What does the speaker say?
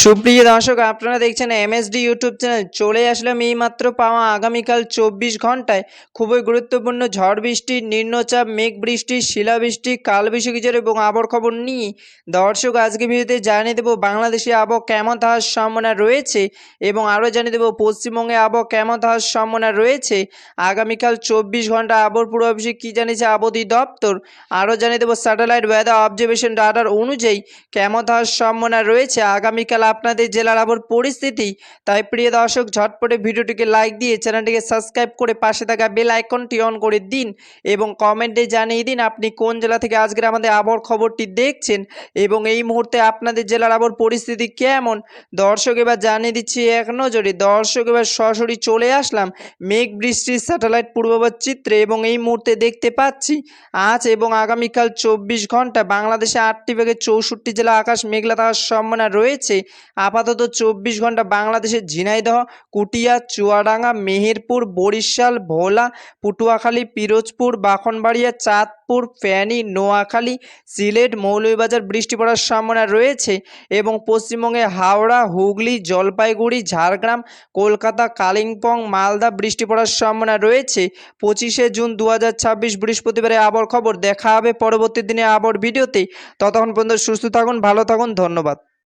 সুপ্রিয় দর্শক, আপনারা দেখছেন এমএসডি ইউটিউব চ্যানেল। চলে আসলাম এইমাত্র পাওয়া আগামীকাল 24 ঘন্টায় খুবই গুরুত্বপূর্ণ ঝড় বৃষ্টি, নিম্নচাপ, মেঘ বৃষ্টি, শিলাবৃষ্টি, কালবৈশাখী ঝড় এবং আবহাওয়ার খবর নিয়ে দর্শক আজকে ভিডিওতে জানিয়ে দেবো বাংলাদেশে আবহাওয়া কেমন থাকার সম্ভাবনা রয়েছে এবং আরও জানিয়ে দেবো পশ্চিমবঙ্গে আবহাওয়া কেমন থাকার সম্ভাবনা রয়েছে। আগামীকাল 24 ঘন্টা আবহাওয়ার পূর্বাভাসে কী জানিয়েছে আবহাওয়া দপ্তর, আরও জানিয়ে দেবো স্যাটেলাইট ওয়েদার অবজারভেশন রাডার অনুযায়ী কেমন থাকার সম্ভাবনা রয়েছে আগামীকাল আপনাদের জেলার আবহাওয়ার পরিস্থিতি। তাই প্রিয় দর্শক, ঝটপটে ভিডিওটিকে লাইক দিয়ে চ্যানেলটিকে সাবস্ক্রাইব করে পাশে থাকা বেল আইকনটি অন করে দিন এবং কমেন্টে জানিয়ে দিন আপনি কোন জেলা থেকে আজকের আমাদের আবহাওয়ার খবরটি দেখছেন এবং এই মুহূর্তে আপনাদের জেলার আবহাওয়ার পরিস্থিতি কেমন। দর্শক, এবার জানিয়ে দিচ্ছি এক নজরে। দর্শক, এবার সরাসরি চলে আসলাম মেঘ বৃষ্টির স্যাটেলাইট পূর্বাভাস চিত্রে এবং এই মুহূর্তে দেখতে পাচ্ছি আজ এবং আগামীকাল 24 ঘন্টা বাংলাদেশে 8টি থেকে 64 জেলা আকাশ মেঘলা থাকার সম্ভাবনা রয়েছে। আপাতত 24 ঘন্টা বাংলাদেশের ঝিনাইদহ, কুটিয়া, চুয়াডাঙ্গা, মেহেরপুর, বরিশাল, ভোলা, পটুয়াখালী, পিরোজপুর, ব্রাহ্মণবাড়িয়া, চাঁদপুর, ফেনী, নোয়াখালী, সিলেট, মৌলভীবাজার বৃষ্টি পড়ার সম্ভাবনা রয়েছে এবং পশ্চিমবঙ্গে হাওড়া, হুগলি, জলপাইগুড়ি, ঝাড়গ্রাম, কলকাতা, কালিম্পং, মালদা বৃষ্টি পড়ার সম্ভাবনা রয়েছে। 25শে জুন 2026 বৃহস্পতিবারে আবহাওয়ার খবর দেখা হবে পরবর্তী দিনে আবহাওয়ার ভিডিওতে। ততক্ষণ পর্যন্ত সুস্থ থাকুন, ভালো থাকুন, ধন্যবাদ।